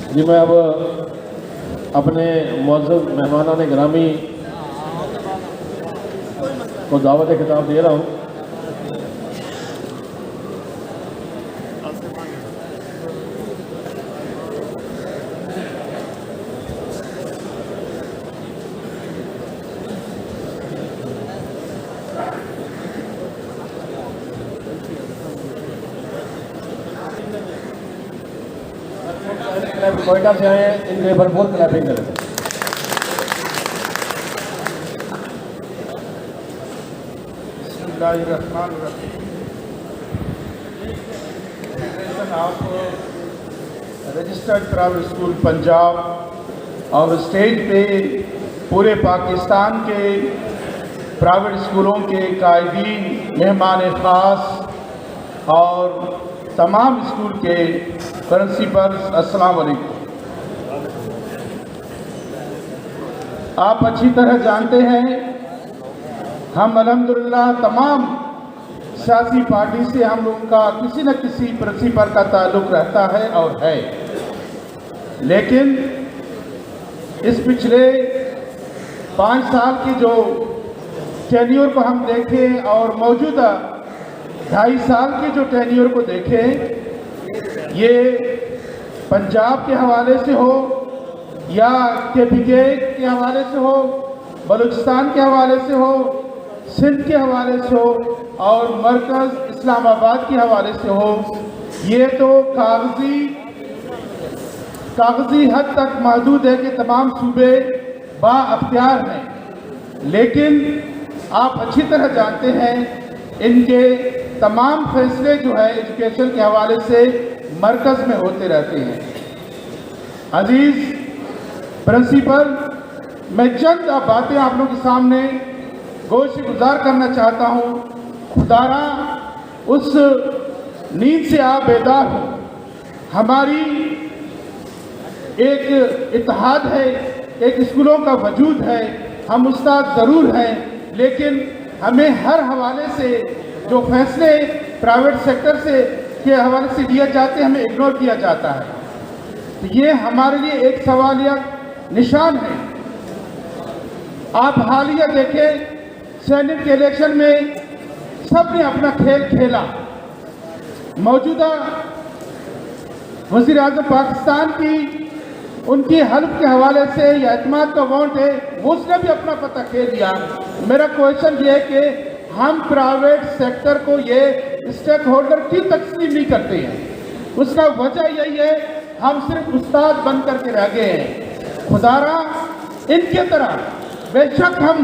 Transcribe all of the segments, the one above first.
जी मैं अब अपने मुअज़्ज़ज़ मेहमानान गिरामी को दावत खिताब दे रहा हूँ। कोयटा से आए हैं, इनके भरपूर क्लैपिंग करें। Of registered private school Punjab और स्टेज पे पूरे पाकिस्तान के प्राइवेट स्कूलों के कायदीन, मेहमान ख़ास और तमाम स्कूल के प्रिंसिपल्स, अस्सलाम वालेकुम। आप अच्छी तरह जानते हैं हम अल्हम्दुलिल्लाह तमाम सियासी पार्टी से हम लोगों का किसी न किसी प्रिंसिपल का ताल्लुक़ रहता है और है, लेकिन इस पिछले 5 साल की जो टेन्योर को हम देखें और मौजूदा 2.5 साल के जो टेन्योर को देखें, ये पंजाब के हवाले से हो या KPK के हवाले से हो, बलूचिस्तान के हवाले से हो, सिंध के हवाले से हो और मरकज़ इस्लामाबाद के हवाले से हो, ये तो कागज़ी हद तक महदूद है कि तमाम सूबे बाअख्तियार हैं, लेकिन आप अच्छी तरह जानते हैं इनके तमाम फैसले जो है एजुकेशन के हवाले से मरकज़ में होते रहते हैं। अजीज़ प्रिंसिपल, मैं चंद बातें आप लोगों के सामने गोश गुजार करना चाहता हूँ। खुदारा उस नींद से आप बेदार हो। हमारी एक इत्तेहाद है, एक स्कूलों का वजूद है, हम उस्ताद ज़रूर हैं, लेकिन हमें हर हवाले से जो फैसले प्राइवेट सेक्टर से के हवाले से दिए जाते हैं हमें इग्नोर किया जाता है। तो ये हमारे लिए एक सवालिया निशान है। आप हालिया देखें, सेनेट के इलेक्शन में सबने अपना खेल खेला। मौजूदा वज़ीर आज़म पाकिस्तान की उनकी हल्फ के हवाले से या एतमाद का वोट है, उसने भी अपना पता खेल दिया। मेरा क्वेश्चन ये है कि हम प्राइवेट सेक्टर को ये स्टेक होल्डर क्यों तस्लीम नहीं करते हैं? उसका वजह यही है हम सिर्फ उस्ताद बन करके रह गए हैं। खुदारा इनके तरह बेशक हम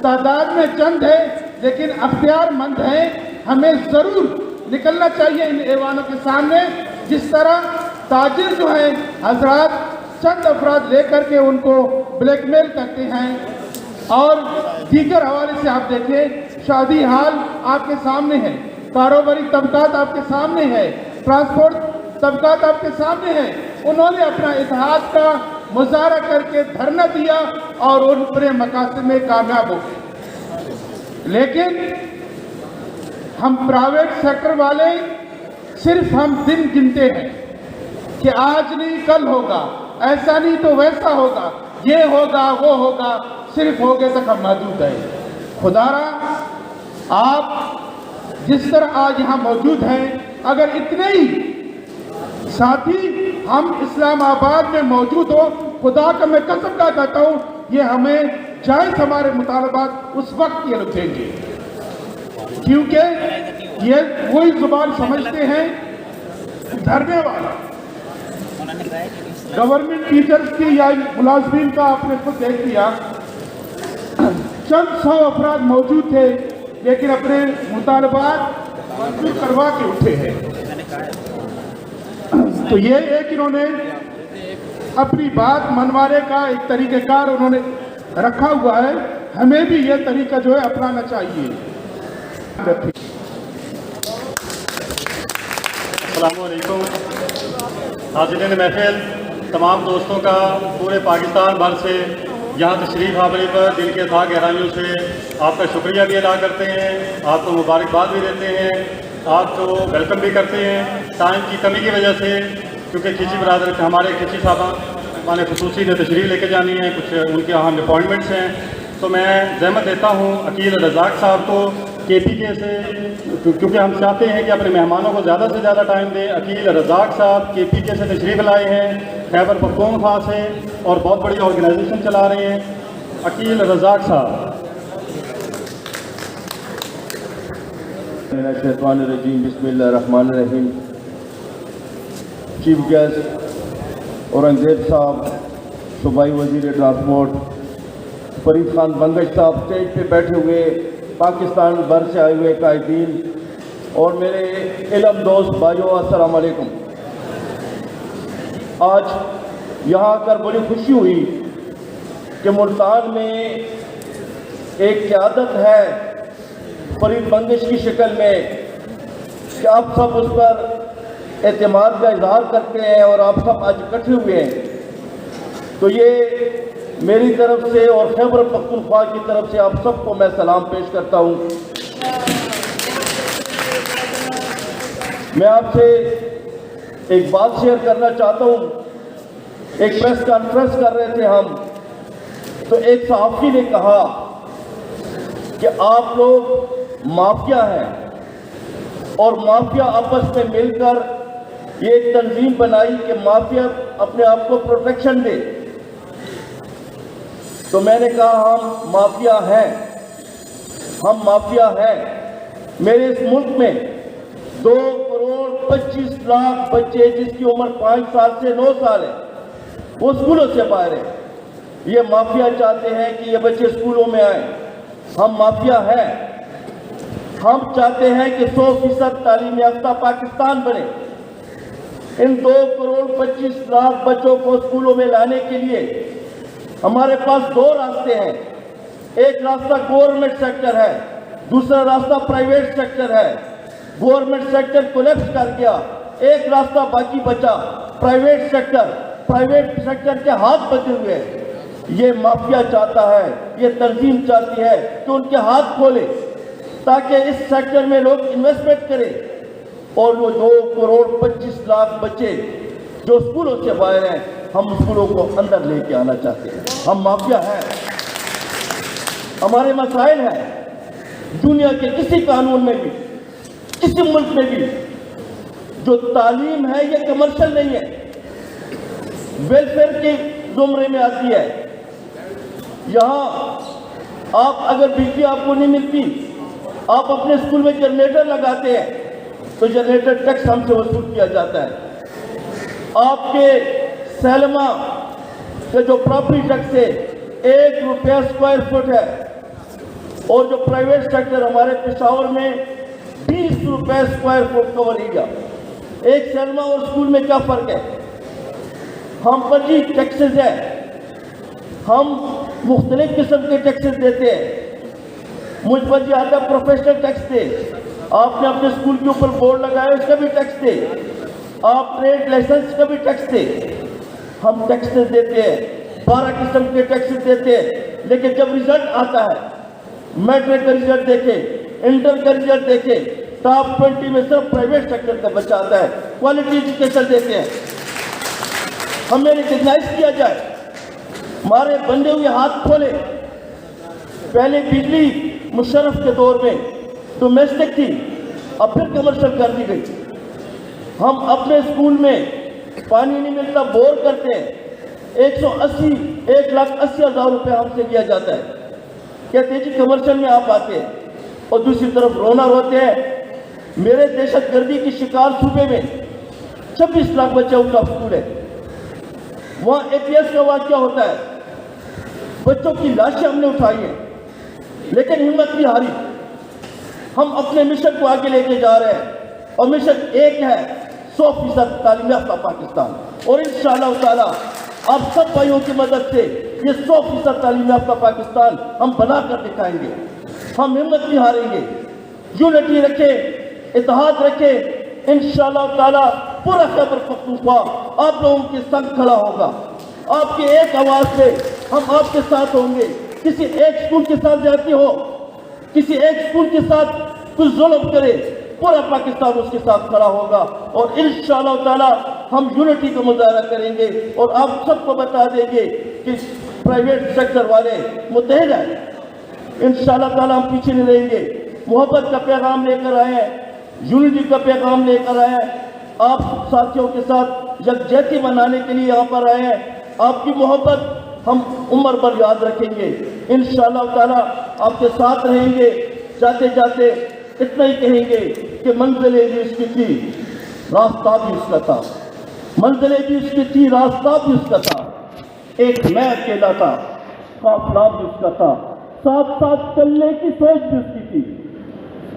तादाद में चंद है, लेकिन अख्तियारमंद हैं। हमें ज़रूर निकलना चाहिए इन ऐवानों के सामने। जिस तरह ताजिर जो है हजरात चंद अफराद लेकर के उनको ब्लैकमेल करते हैं, और दीगर हवाले से आप देखें, शादी हाल आपके सामने है, कारोबारी तबकात आपके सामने है, ट्रांसपोर्ट तबकात आपके सामने है। उन्होंने अपना इत्तेहाद का मुजाहरा करके धरना दिया और उन अपने मकासद में कामयाब हो गए। लेकिन हम प्राइवेट सेक्टर वाले सिर्फ हम दिन गिनते हैं कि आज नहीं कल होगा, ऐसा नहीं तो वैसा होगा, ये होगा वो होगा, सिर्फ हो गए तक हम महदूद हैं। खुदारा आप जिस तरह आज यहाँ मौजूद हैं, अगर इतने ही साथी हम इस्लामाबाद में मौजूद हो, खुदा का मैं कसम का कहता हूँ ये हमें जायज़ हमारे मुतालबात उस वक्त ये लोग देंगे, क्योंकि ये वही जुबान समझते हैं धरने वाला। गवर्नमेंट टीचर्स की या मुलाजमीन का आपने खुद देख लिया, चंद 100 अफराद मौजूद थे, लेकिन अपने मुतालबात मंजूर करवा के उठे हैं। तो ये एक इन्होंने अपनी बात मनवाने का एक तरीक़ेकार उन्होंने रखा हुआ है। हमें भी ये तरीका जो है अपनाना चाहिए। अस्सलामु अलैकुम। हाज़िरीन महफ़िल, तमाम दोस्तों का पूरे पाकिस्तान भर से यहाँ तशरीफ़ आवरी पर दिल के था गहराइयों से आपका शुक्रिया भी अदा करते हैं, आपको मुबारकबाद भी देते हैं, आपको वेलकम भी करते हैं। टाइम की कमी की वजह से क्योंकि खिची बरदर हमारे खिची साहबा ने खसूसी ने तशरीफ़ लेके जानी है, कुछ उनके यहाँ अपॉइंटमेंट्स हैं। तो मैं जहमत देता हूँ अकील रज़ाक साहब को KPK से, क्योंकि हम चाहते हैं कि अपने मेहमानों को ज़्यादा से ज़्यादा टाइम दें। अकील रज़ाक साहब KPK से तशरीफ़ लाए हैं, खैबर पख्तूनख्वा से, और बहुत बड़ी ऑर्गेनाइजेशन चला रहे हैं। अकील रज़ाक साहब। शैतानिर्रजीम, बिस्मिल्लाहिर्रहमानिर्रहीम। चीफ गेस्ट औरंगजेब साहब, सूबाई वज़ीर ट्रांसपोर्ट फरीद खान बंगश साहब, स्टेज पे बैठे हुए पाकिस्तान भर से आए हुए कायदीन और मेरे इल्म दोस्त भाइयों, अस्सलाम वालेकुम। आज यहाँ आकर बड़ी खुशी हुई कि मुल्तान में एक क़यादत है फरीद बंगश की शक्ल में कि आप सब उस पर एतमाद का इजहार करते हैं और आप सब आज इकट्ठे हुए हैं। तो ये मेरी तरफ से और खैबर पख्तूनख्वा की तरफ से आप सबको मैं सलाम पेश करता हूँ। मैं आपसे एक बात शेयर करना चाहता हूँ। एक प्रेस कॉन्फ्रेंस कर रहे थे हम, तो एक सहाफ़ी ने कहा कि आप लोग माफिया हैं और माफिया आपस में मिलकर ये एक तंजीम बनाई कि माफिया अपने आप को प्रोटेक्शन दे। तो मैंने कहा हम माफिया हैं, हम माफिया हैं। मेरे इस मुल्क में 2,25,00,000 बच्चे जिसकी उम्र 5 साल से 9 साल है वो स्कूलों से बाहर है। ये माफिया चाहते हैं कि ये बच्चे स्कूलों में आए। हम माफिया हैं। हम चाहते हैं कि 100% तालीम याफ्ता पाकिस्तान बने। इन 2,25,00,000 बच्चों को स्कूलों में लाने के लिए हमारे पास 2 रास्ते हैं। एक रास्ता गवर्नमेंट सेक्टर है, दूसरा रास्ता प्राइवेट सेक्टर है। गवर्नमेंट सेक्टर कोलैप्स कर गया, एक रास्ता बाकी बचा प्राइवेट सेक्टर। प्राइवेट सेक्टर के हाथ बचे हुए हैं। ये माफिया चाहता है, ये तंजीम चाहती है कि उनके हाथ खोले ताकि इस सेक्टर में लोग इन्वेस्टमेंट करें। और वो 2,25,00,000 बच्चे जो स्कूलों से बाहर हैं, हम स्कूलों को अंदर लेके आना चाहते हैं। हम माफिया हैं। हमारे मसाइल हैं दुनिया के किसी कानून में भी, किसी मुल्क में भी। जो तालीम है ये कमर्शियल नहीं है, वेलफेयर के जुमरे में आती है। यहाँ आप अगर बिजली आपको नहीं मिलती, आप अपने स्कूल में जनरेटर लगाते हैं तो जनरेटर टैक्स हमसे वसूल किया जाता है। आपके सैलमा के जो प्रॉपर्टी टैक्स है 1 रुपया स्क्वायर फुट है, और जो प्राइवेट सेक्टर हमारे पेशावर में 20 रुपये स्क्वायर फुट कवर एरिया। एक सैलमा और स्कूल में क्या फ़र्क है? हम पर जी टैक्सेस है, हम मुख्तलिफ किस्म के टैक्सेस देते हैं। मुझ पर जी आता प्रोफेशनल टैक्स दे, आपने अपने स्कूल के ऊपर बोर्ड लगाया उसका भी टैक्स दे, आप ट्रेड लाइसेंस का भी टैक्स दे। हम टैक्सेस देते हैं, 12 किस्म के टैक्सेस देते हैं। लेकिन जब रिजल्ट आता है, मैट्रिक का रिजल्ट देखे, इंटर का रिजल्ट देखे, टॉप 20 में सिर्फ प्राइवेट सेक्टर का बच्चा आता है। क्वालिटी एजुकेशन देते हैं, हमें रिकग्नाइज किया जाए, हमारे बंधे हुए हाथ खोले। पहले बिजली मुशर्रफ के दौर में डोमेस्टिक थी, अब फिर कमर्शियल कर दी गई। हम अपने स्कूल में पानी नहीं मिलता, बोर करते हैं, 1,80,000 रुपये हमसे लिया जाता है। कहते हैं जी कमर्शियल में आप आते हैं। और दूसरी तरफ रोना रोते हैं। मेरे दहशतगर्दी की शिकार सूबे में 26 लाख बच्चे उनका स्कूल है, वहाँ APS का वाक़या होता है। बच्चों की लाशें हमने उठाई हैं, लेकिन हिम्मत नहीं हारी। हम अपने मिशन को आगे लेके जा रहे हैं और मिशन एक है, 100% तालीम याफ्ता पाकिस्तान। और इंशाअल्लाह ताला आप सब भाइयों की मदद से ये 100% तालीम याफ्ता पाकिस्तान हम बना कर दिखाएंगे। हम हिम्मत नहीं हारेंगे, यूनिटी रखें, इत्तेहाद रखें। इंशाअल्लाह ताला पूरा खैबर पख्तूनख्वा आप लोगों के संग खड़ा होगा। आपकी एक आवाज़ से हम आपके साथ होंगे। किसी एक स्कूल के साथ जाती हो, किसी एक स्कूल के साथ कुछ जुल्म करे, पूरा पाकिस्तान उसके साथ खड़ा होगा। और इंशाअल्लाह ताला हम यूनिटी का मुजाहरा करेंगे और आप सबको बता देंगे कि प्राइवेट सेक्टर वाले मुतहद हैं। इंशाअल्लाह ताला हम पीछे नहीं रहेंगे। मोहब्बत का पैगाम लेकर आए हैं, यूनिटी का पैगाम लेकर आए हैं। आप साथियों के साथ यकजहती मनाने के लिए यहाँ पर आए हैं। आपकी मोहब्बत हम उम्र भर याद रखेंगे। इंशाअल्लाह ताला आपके साथ रहेंगे। जाते जाते इतना ही कहेंगे कि मंजिलें भी उसकी थी, रास्ता भी उसका था। मंजिलें भी उसकी थी, रास्ता भी उसका था। एक मैं अकेला था, काफिला भी उसका था, साथ साथ चलने की सोच भी उसकी थी,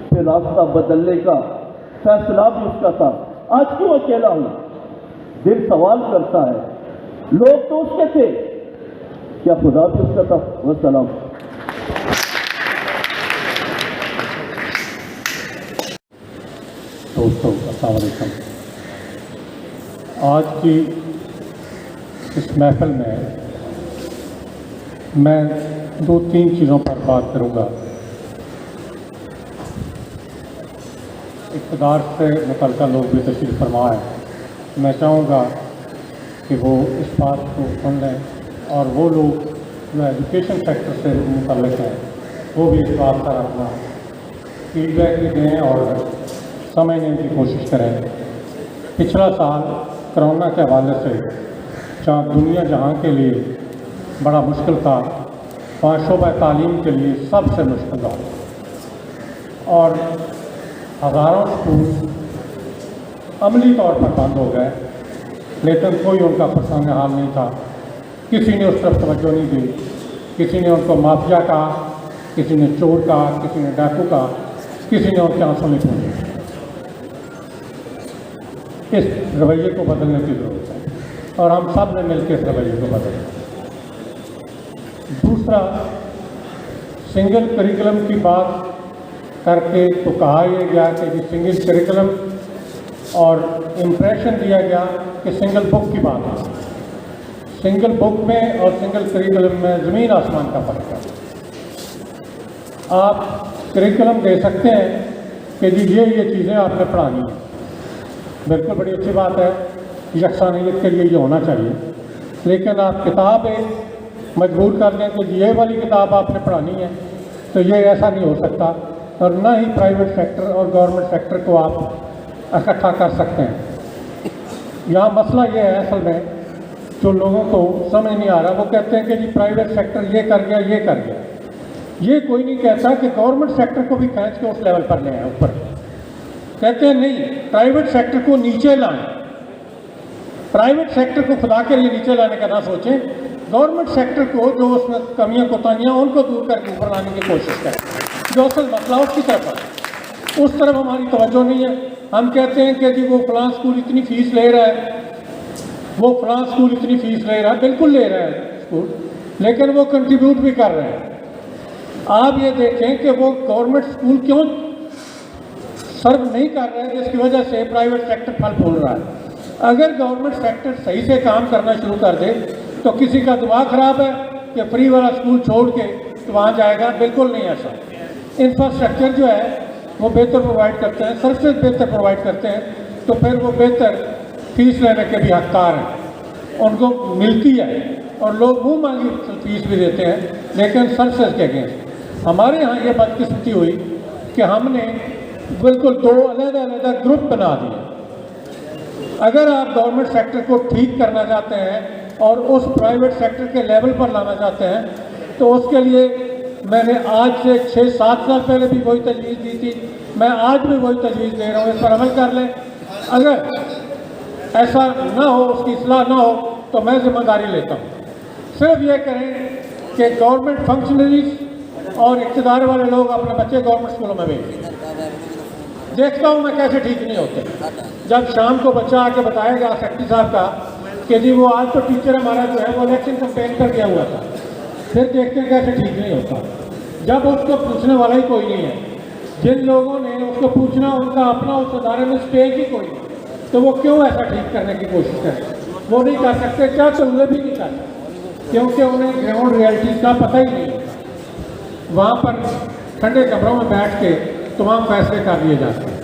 फिर रास्ता बदलने का फैसला भी उसका था। आज क्यों अकेला हूं? दिल सवाल करता है। लोग तो उसके थे, क्या खुदा भी उसका था? वस्सलाम। दोस्तों अस्सलाम वालेकुम। आज की इस महफिल में मैं 2-3 चीज़ों पर बात करूंगा। इक़्तिदार से मुतल्लिक़ लोग भी तशरीफ़ फरमा है। मैं चाहूँगा कि वो इस बात को सुन लें और वो लोग जो एजुकेशन सेक्टर से मुतल्लिक़ हैं वो भी इस बात का अपना फीडबैक भी दें और समझने की कोशिश करें। पिछला साल कोरोना के हवाले से दुनिया जहाँ के लिए बड़ा मुश्किल था, वहाँ शोबा तालीम के लिए सबसे मुश्किल था और हज़ारों स्कूल अमली तौर पर बंद हो गए, लेकिन कोई उनका पसंद हाल नहीं था। किसी ने उस तरफ तवज्जो नहीं दी, किसी ने उनको माफिया कहा, किसी ने चोर कहा, किसी ने डाकू कहा, किसी ने उनके आंसू नहीं पूछे। इस रवैये को बदलने की ज़रूरत है और हम सब ने मिलकर इस रवैये को बदलें। दूसरा, सिंगल करिकुलम की बात करके तो कहा यह गया कि जी सिंगल करिकुलम और इम्प्रेशन दिया गया कि सिंगल बुक की बात है। सिंगल बुक में और सिंगल करिकुलम में ज़मीन आसमान का फ़र्क है। आप करिकुलम दे सकते हैं कि जी ये चीज़ें आपने पढ़ानी हैं, बिल्कुल बड़ी अच्छी बात है, यकसानियत के लिए ये होना चाहिए, लेकिन आप किताब मजबूर कर दें कि ये वाली किताब आपने पढ़ानी है, तो ये ऐसा नहीं हो सकता। और ना ही प्राइवेट सेक्टर और गवर्नमेंट सेक्टर को आप इकट्ठा कर सकते हैं। यहाँ मसला ये है असल में, जो लोगों को समझ नहीं आ रहा, वो कहते हैं कि जी प्राइवेट सेक्टर ये कर गया, ये कर गया। ये कोई नहीं कहता कि गवर्नमेंट सेक्टर को भी खींच के उस लेवल पर ले आए ऊपर। कहते हैं नहीं, प्राइवेट सेक्टर को नीचे लाएं। प्राइवेट सेक्टर को खुदा के लिए नीचे लाने का ना सोचें, गवर्नमेंट सेक्टर को जो उसमें कमियां कोताहियां उनको दूर करके ऊपर लाने की कोशिश करें। जो असल मसला उसकी तरफ है, उस तरफ हमारी तवज्जो नहीं है। हम कहते हैं कि जी वो फलां स्कूल इतनी फ़ीस ले रहा है, वो फलां स्कूल इतनी फ़ीस ले रहा है। बिल्कुल ले रहा है स्कूल, लेकिन वो कंट्रीब्यूट भी कर रहे हैं। आप ये देखें कि वो गवर्नमेंट स्कूल क्यों सर्व नहीं कर रहे हैं, जिसकी वजह से प्राइवेट सेक्टर फल फूल रहा है। अगर गवर्नमेंट सेक्टर सही से काम करना शुरू कर दे तो किसी का दिमाग ख़राब है कि फ्री वाला स्कूल छोड़ के तो वहाँ जाएगा, बिल्कुल नहीं ऐसा। इंफ्रास्ट्रक्चर जो है वो बेहतर प्रोवाइड करते हैं, सर्विसेज बेहतर प्रोवाइड करते हैं, तो फिर वो बेहतर फीस लेने के भी हकदार हैं, उनको मिलती है और लोग मुँह मांगी फीस भी देते हैं, लेकिन सर्विसेज के अगेंस्ट। हमारे यहाँ ये बदकिस्मती हुई कि हमने बिल्कुल 2 अलग-अलग ग्रुप बना दिए। अगर आप गवर्नमेंट सेक्टर को ठीक करना चाहते हैं और उस प्राइवेट सेक्टर के लेवल पर लाना चाहते हैं, तो उसके लिए मैंने आज से 6-7 साल पहले भी वही तजवीज़ दी थी, मैं आज भी वही तजवीज़ दे रहा हूँ, इस पर अमल कर लें। अगर ऐसा ना हो, उसकी इस्लाह ना हो, तो मैं जिम्मेदारी लेता हूँ। सिर्फ ये करें कि गवर्नमेंट फंक्शनरीज और इक़्तिदार वाले लोग अपने बच्चे गवर्नमेंट स्कूलों में भेजें। देखता हूँ मैं कैसे ठीक नहीं होते। जब शाम को बच्चा आके बताएगा सेक्रेटरी साहब का कि जी वो आज तो टीचर हमारा जो है वो इलेक्शन कैंपेन कर गया हुआ था, फिर देखते हैं कैसे ठीक नहीं होता। जब उसको पूछने वाला ही कोई नहीं है, जिन लोगों ने उसको पूछना उनका अपना उस अदारे में स्टेक ही कोई नहीं, तो वो क्यों ऐसा ठीक करने की कोशिश करें? वो नहीं कर सकते, क्या तो हुए भी नहीं कर सकते, क्योंकि उन्हें ग्राउंड रियलिटीज़ का पता ही नहीं होता। वहाँ पर ठंडे कमरों में बैठ के तमाम फैसले कर लिए जाते हैं।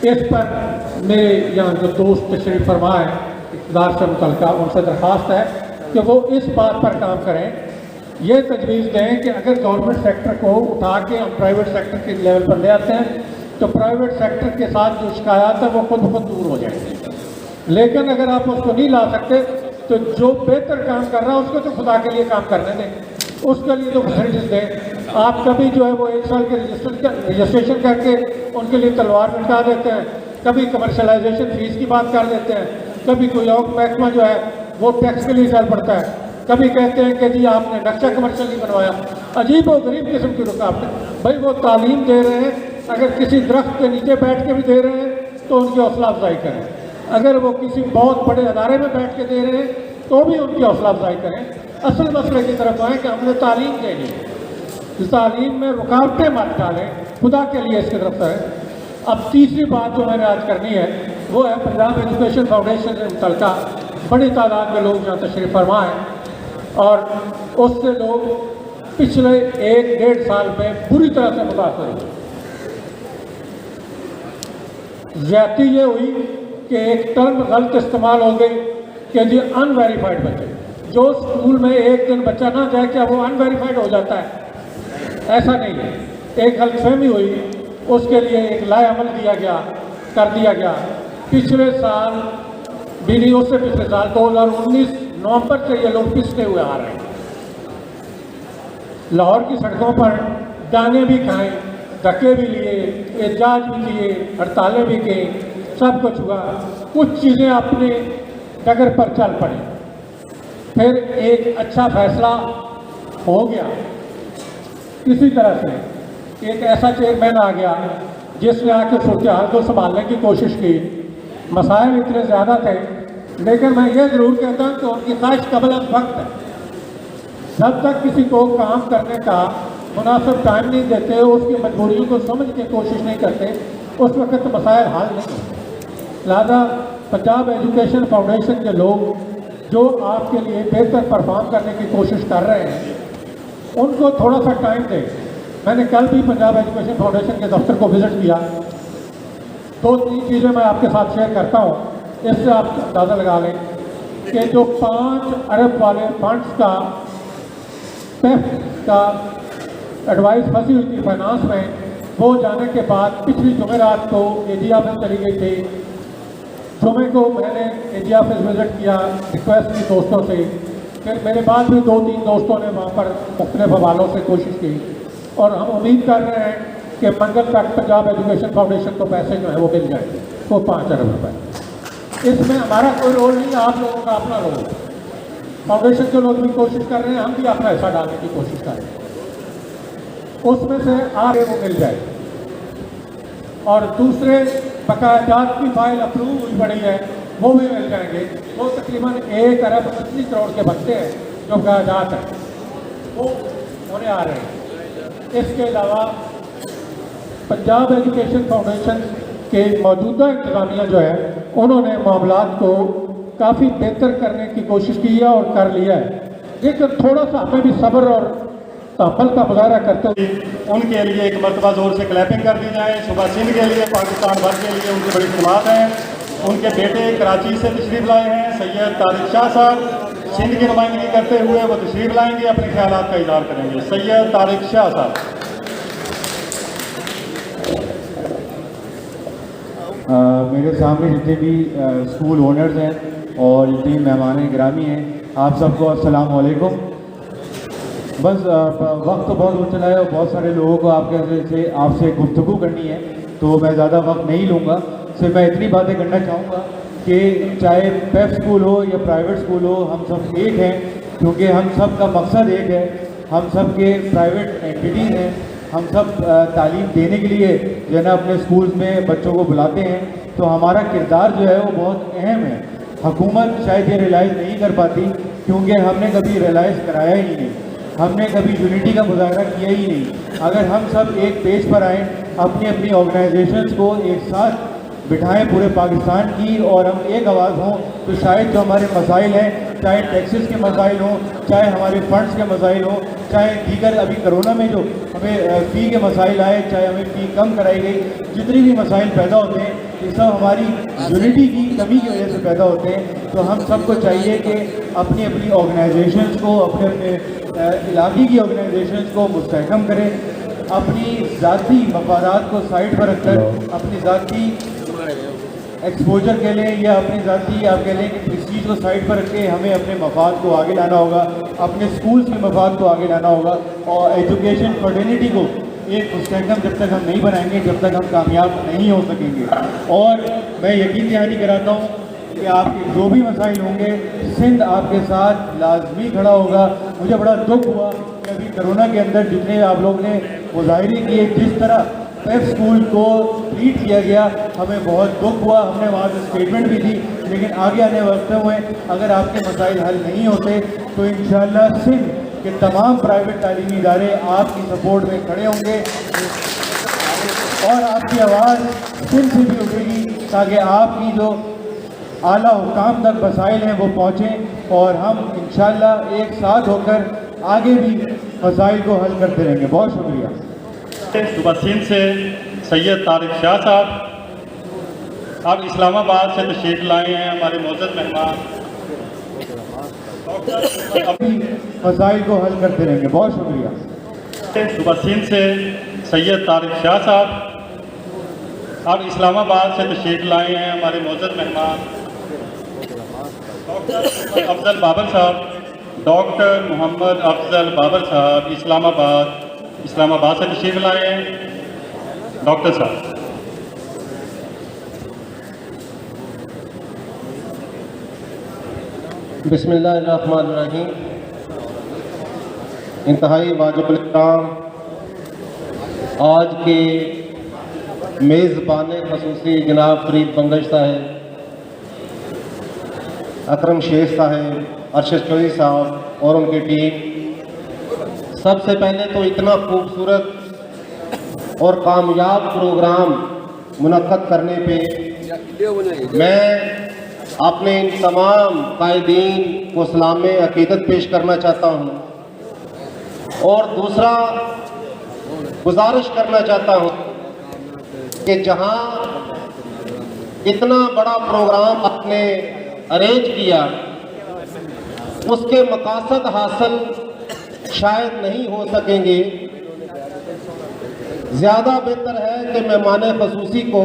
इस पर मेरे यहाँ जो दोस्त तशरीफ़ फरमा है इक़्तिदार से मुतल्लिक़, उनसे दरख्वास्त है कि वो इस बात पर काम करें, ये तजवीज़ दें कि अगर गवर्नमेंट सेक्टर को उठा के हम प्राइवेट सेक्टर के लेवल पर ले आते हैं तो प्राइवेट सेक्टर के साथ जो शिकायत है वो खुद ब खुद दूर हो जाएगी। लेकिन अगर आप उसको नहीं ला सकते तो जो बेहतर काम कर रहा है उसको तो खुदा के लिए काम करने दें, उसके लिए तो फैसिलिटीज दें। आप कभी जो है वो 1 साल के रजिस्ट्रेशन करके उनके लिए तलवार लटका देते हैं, कभी कमर्शलाइजेशन फीस की बात कर देते हैं, कभी कोई और महकमा जो है वो टैक्स के लिए चल पड़ता है, कभी कहते हैं कि जी आपने नक्शा कमर्शियल नहीं बनवाया। अजीब और गरीब किस्म की रुकावटें। भाई वो तालीम दे रहे हैं, अगर किसी दरख्त के नीचे बैठ के भी दे रहे हैं तो उनकी हौसला अफजाई करें, अगर वो किसी बहुत बड़े अदारे में बैठ के दे रहे हैं तो भी उनकी हौसला अफजाई करें। असल मसले की तरफ आए कि हमने तालीम देनी है, इस तालीम में रुकावटें मत डालें, खुदा के लिए इसकी तरफ है। अब तीसरी बात जो मैंने आज करनी है वो है पंजाब एजुकेशन फाउंडेशन से मुतल्लिक़ बड़ी तादाद में लोग यहाँ तशरीफ़ फरमा हैं और उससे लोग पिछले 1-1.5 साल में बुरी तरह से मुतासर हुए। ज्यादती ये हुई कि एक टर्म गलत इस्तेमाल हो गई कि जी अनवेरीफाइड बच्चे, जो स्कूल में एक दिन बच्चा ना जाए क्या वो अनवेरीफाइड हो जाता है? ऐसा नहीं है। एक गलतफहमी हुई, उसके लिए एक लाएअमल दिया गया, कर दिया गया। पिछले साल भी नहीं, उससे पिछले साल 2019 नवंबर से ये लोग पिछले हुए आ रहे हैं। लाहौर की सड़कों पर दाने भी खाए, धक्के भी लिए, एहतजाज भी किए, हड़तालें भी की, सब कुछ हुआ। कुछ चीज़ें अपने डगर पर चल पड़ी, फिर एक अच्छा फैसला हो गया। किसी तरह से एक ऐसा चेयरमैन आ गया जिसने आके सूरत हाल को संभालने की कोशिश की। मसाइल इतने ज़्यादा थे, लेकिन मैं ये ज़रूर कहता हूँ कि उनकी ख्वाहिश कबल वक्त है। जब तक किसी को काम करने का मुनासिब टाइम नहीं देते, उसकी मजबूरियों को समझ के कोशिश नहीं करते, उस वक्त मसाइल हल नहीं होते। लिहाजा पंजाब एजुकेशन फाउंडेशन के लोग जो आपके लिए बेहतर परफॉर्म करने की कोशिश कर रहे हैं उनको थोड़ा सा टाइम दें। मैंने कल भी पंजाब एजुकेशन फाउंडेशन के दफ्तर को विज़िट किया। 2-3 चीज़ें मैं आपके साथ शेयर करता हूँ, इससे आप अंदाज़ा लगा लें कि जो 5 अरब वाले फंड्स का पेफ का एडवाइस फंसी हुई थी फाइनेंस में, वो जाने के बाद पिछली जुमेरात को एजी ऑफिस चली गई थी। जुमे को मैंने एजी ऑफिस विज़िट किया रिक्वेस्ट की दोस्तों से, फिर मेरे बाद भी 2-3 दोस्तों ने वहाँ पर मुख्तलिफ हवालों से कोशिश की और हम उम्मीद कर रहे हैं कि मंगल तक पंजाब एजुकेशन फाउंडेशन को पैसे जो है वो मिल जाएंगे, वो 5 अरब रुपये। इसमें हमारा कोई रोल नहीं है, आप लोगों का अपना रोल है। फाउंडेशन के लोग भी कोशिश कर रहे हैं, हम भी अपना हिस्सा डालने की कोशिश कर रहे हैं, उसमें से आगे वो मिल जाए। और दूसरे बकायाजात की फाइल अप्रूव हुई पड़ी है, वो भी मिल जाएंगे। वो तकरीबन 1 अरब 80 करोड़ के बनते हैं जो बकायाजात हैं, वो होने आ रहे हैं। इसके अलावा पंजाब एजुकेशन फाउंडेशन के मौजूदा इंतज़ामिया जो है उन्होंने मामलात को काफ़ी बेहतर करने की कोशिश की है और कर लिया है, लेकिन थोड़ा सा हमें भी सब्र और तहम्मुल का मुजाहरा करते हुए उनके लिए एक मरतबा ज़ोर से क्लैपिंग कर दी जाए। सुबह सिंध के लिए, पाकिस्तान भर के लिए उनकी बड़ी खिदमत है। उनके बेटे कराची से तशरीफ़ लाए हैं सैयद तारिक शाह साहब, सिंध की नुमाइंदगी करते हुए वो तशरीफ़ लाएंगे, अपने ख्यालात का इज़हार करेंगे। सैयद तारिक शाह साहब। मेरे सामने जितने भी स्कूल ओनर्स हैं और जितने मेहमान गिरामी हैं, आप सबको अस्सलाम वालेकुम। बस वक्त तो बहुत हो चला है और बहुत सारे लोगों को आपसे गुफ्तगू करनी है, तो मैं ज़्यादा वक्त नहीं लूँगा। सिर्फ मैं इतनी बातें करना चाहूँगा कि चाहे पेप स्कूल हो या प्राइवेट स्कूल हो, हम सब एक हैं, क्योंकि हम सब का मकसद एक है। हम सब के प्राइवेट एंटिटीज़ हैं, हम सब तालीम देने के लिए जो है ना अपने स्कूल्स में बच्चों को बुलाते हैं, तो हमारा किरदार जो है वो बहुत अहम है। हुकूमत शायद ये रियलाइज़ नहीं कर पाती, क्योंकि हमने कभी रियलाइज़ कराया ही नहीं, हमने कभी यूनिटी का मुजाहरा किया ही नहीं। अगर हम सब एक पेज पर आएँ, अपनी अपनी ऑर्गेनाइजेशंस को एक साथ बिठाएं पूरे पाकिस्तान की और हम एक आवाज़ हों, तो शायद जो हमारे मसाइल हैं, चाहे टैक्सेस के मसाइल हों, चाहे हमारे फंड्स के मसाइल हों, चाहे दीगर अभी कोरोना में जो हमें फ़ी के मसाइल आए, चाहे हमें फ़ी कम कराई गई, जितनी भी मसाइल पैदा होते हैं ये सब हमारी यूनिटी की कमी की वजह से पैदा होते हैं। तो हम सबको चाहिए कि अपनी अपनी ऑर्गेनाइजेशंस को, अपने अपने इलाक़ी की ऑर्गेनाइजेशंस को मुस्तहकम करें, अपनी ज़ाती मफादात को साइड पर रखकर अपनी ज़ाती एक्सपोजर के लिए या अपनी ज़ाती आप कह लें कि प्रेस्टीज को साइड पर रख के हमें अपने मफाद को आगे लाना होगा, अपने स्कूल्स के मफाद को आगे लाना होगा और एजुकेशन फर्टिलिटी को एक मुस्तहकम जब तक हम नहीं बनाएंगे, जब तक हम कामयाब नहीं हो सकेंगे। और मैं यकीन दहानी कराता हूँ कि आपके जो भी मसाइल होंगे, सिंध आपके साथ लाजमी खड़ा होगा। मुझे बड़ा दुख हुआ कि अभी कोरोना के अंदर जितने आप लोग ने मुजाहरे किए, जिस तरह पेप स्कूल को ट्रीट किया गया, हमें बहुत दुख हुआ। हमने वहाँ से स्टेटमेंट भी दी, लेकिन आगे आने वक्तों में अगर आपके मसाइल हल नहीं होते तो इंशाअल्लाह सिंध के तमाम प्राइवेट तालीमी इदारे आपकी सपोर्ट में खड़े होंगे और आपकी आवाज़ सिंध से भी उठेगी ताकि आपकी जो आला हुकाम तक मसाइल हैं वो पहुँचें और हम इंशाअल्लाह एक साथ होकर आगे भी मसाइल को हल करते रहेंगे। बहुत शुक्रिया। सुबह सिंध से सैयद तारिक शाह साहब अब इस्लामाबाद से तशरीफ लाए हैं। हमारे मोअज़्ज़ज़ मेहमान अपनी मसाइल को हल करते रहेंगे। बहुत शुक्रिया। सुबह सिंध से सैयद तारिक शाह साहब अब इस्लामाबाद से तशरीफ लाए हैं। हमारे मोअज़्ज़ज़ मेहमान डॉक्टर अफजल बाबर साहब, डॉक्टर मोहम्मद अफजल बाबर साहब इस्लामाबाद से तशरीफ लाए हैं। डॉक्टर साहब। बिस्मिल्लाहिर्रहमानिर्रहीम। इंतहाई वाजिबुल इकराम आज के मेज़बान ख़ुसूसी जनाब फरीद बंगश साहब, अकरम शेख साहब, अरशद चौधरी साहब और उनकी टीम, सबसे पहले तो इतना खूबसूरत और कामयाब प्रोग्राम मुनक्कद करने पे मैं अपने इन तमाम कायदीन को सलाम अकीदत पेश करना चाहता हूँ और दूसरा गुजारिश करना चाहता हूँ कि जहाँ इतना बड़ा प्रोग्राम आपने अरेंज किया उसके मकासद हासिल शायद नहीं हो सकेंगे। ज़्यादा बेहतर है कि मेहमान ख़ुसूसी को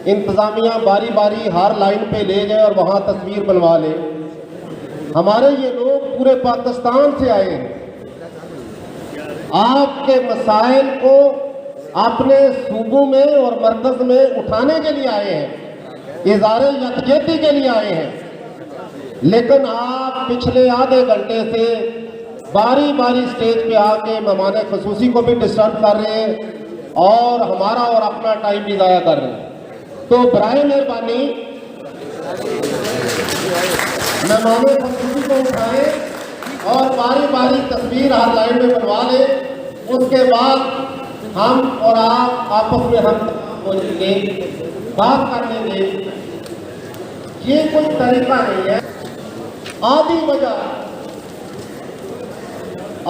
इंतज़ामिया बारी बारी हर लाइन पे ले जाए और वहाँ तस्वीर बनवा ले। हमारे ये लोग पूरे पाकिस्तान से आए हैं, आपके मसाइल को अपने सूबों में और मरकज़ में उठाने के लिए आए हैं, इज़ारे यकजहती के लिए आए हैं। लेकिन आप पिछले आधे घंटे से बारी बारी स्टेज पे आके मेहमान ख़ुसूसी को भी डिस्टर्ब कर रहे हैं और हमारा और अपना टाइम भी ज़ाया कर रहे हैं। तो बराए मेहरबानी मेहमान ख़ुसूसी को उठाएं और बारी बारी तस्वीर हर लाइन में बनवा लें। उसके बाद हम और आप आपस में हम बोलेंगे, बात कर लेंगे। ये कोई तरीका नहीं है। आधी वजह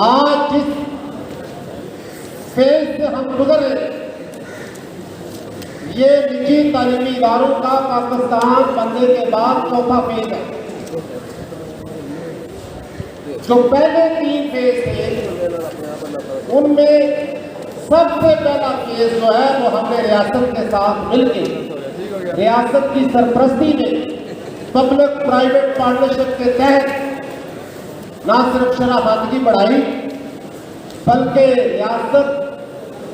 आज जिस फेज से हम गुजर रहे, ये निजी तालीमी इदारों का पाकिस्तान बनने के बाद चौथा फेज है। जो पहले 3 फेज थे उनमें सबसे पहला फेज जो है वो हमने रियासत के साथ मिलकर रियासत की सरपरस्ती में पब्लिक प्राइवेट पार्टनरशिप के तहत ना सिर्फ शराफादगी बढ़ाई बल्कि रियासत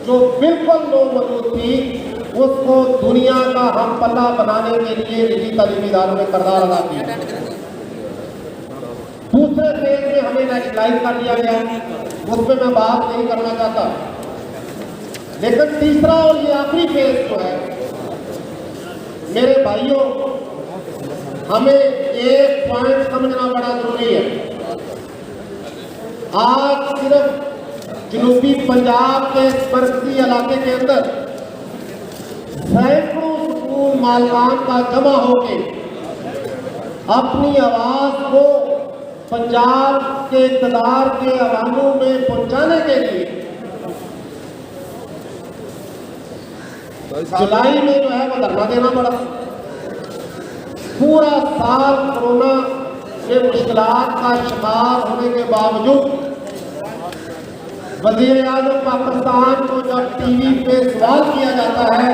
जो बिल्कुल लो मौजूद थी उसको दुनिया का हम पल्ला बनाने के लिए निजी तालीमी इदारों ने किरदार अदा किया। दूसरे फेज में हमें नेशनलाइज कर दिया गया, उसमें मैं बात नहीं करना चाहता। लेकिन तीसरा और ये आखिरी फेज जो है, मेरे भाइयों, हमें एक पॉइंट समझना बड़ा जरूरी है। आज सिर्फ जनूबी पंजाब के मरकजी इलाके के अंदर सैकड़ों स्कूल स्कूल मालकान का जमा होके अपनी आवाज को पंजाब के इक़्तिदार के अवानों में पहुंचाने के लिए जुलाई में जो है वो धरना देना पड़ा। पूरा साल कोरोना के मुश्किलात का शिकार होने के बावजूद वज़ीर आज़म पाकिस्तान को जब टीवी पे सवाल किया जाता है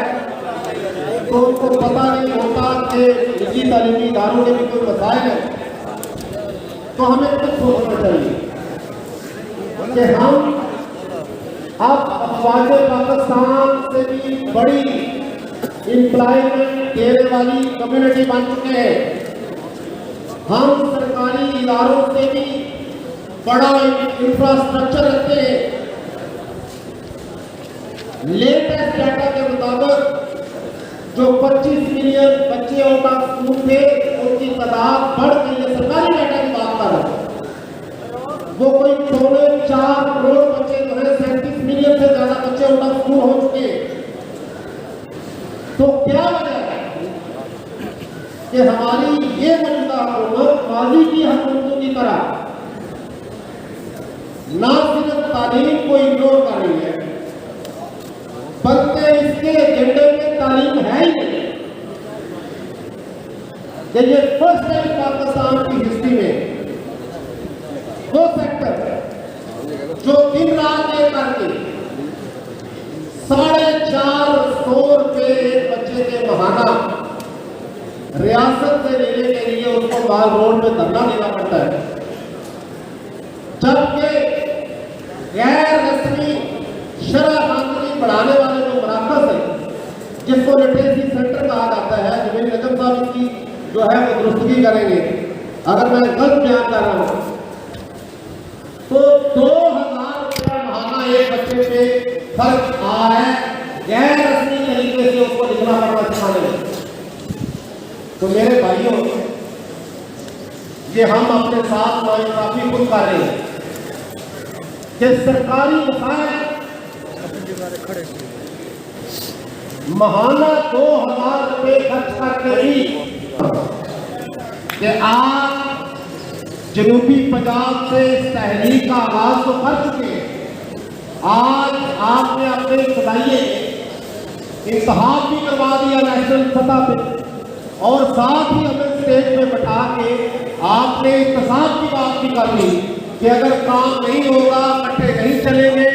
तो उनको पता नहीं होता कि निजी तालीमी इदारों के भी कोई मसाइल है। तो हमें कुछ सोचना चाहिए कि हम अब अफवाज पाकिस्तान से भी बड़ी एम्प्लॉयमेंट देने वाली कम्युनिटी बन चुके हैं। हम सरकारी इदारों से भी बड़ा इंफ्रास्ट्रक्चर रखते हैं। लेटेस्ट डाटा के मुताबिक जो 25 मिलियन बच्चे आउट ऑफ स्कूल थे उनकी तादाद बढ़ गई है। सरकारी डाटा की बात कर रहे हैं, वो कोई 4.25 करोड़ बच्चे जो है 37 मिलियन से ज्यादा बच्चे आउट ऑफ स्कूल हो चुके हैं। तो क्या वजह है कि हमारी ये मौजूदा हुकूमत माजी की हुकूमतों की तरह ना सिर्फ तालीम को इग्नोर कर रही है बल्कि इसके एजेंडे में तालीम है ही नहीं। ये फर्स्ट टाइम पाकिस्तान की हिस्ट्री में वो सेक्टर जो दिन रात एक करके 450 रुपए एक बच्चे के महाना रियासत से लेने के लिए उसको माल रोड में धरना देना पड़ता है, जबकि गैर रस्मी शरह आमदनी बढ़ाने वाले जो मराकज है जिसको लिटरेसी सेंटर कहा जाता है, जमीन निगम साहब इसकी जो है वो दुरुस्तगी करेंगे अगर मैं गलत बयान कर रहा हूं, तो 2000 रुपया महाना एक बच्चे पे खर्च आ रहा है गैर रस्मी तरीके से उसको लिखना पड़ना सिखाने में। तो मेरे भाइयों, ये हम अपने साथ नाइंसाफी खुद कर रहे हैं कि सरकारी वसाइल महाना 2000 रुपए खर्च करके भी कि आज जनूबी पंजाब से इस तहरीक का आगाज तो कर चुके हैं, आज आपने अपने खुदाइए इंतखाब भी करवा दिया नेशनल सतह पे और साथ ही हमें स्टेज पे बैठा के आपने इंतखाब की बात भी कर दी कि अगर काम नहीं होगा, इकट्ठे नहीं चलेंगे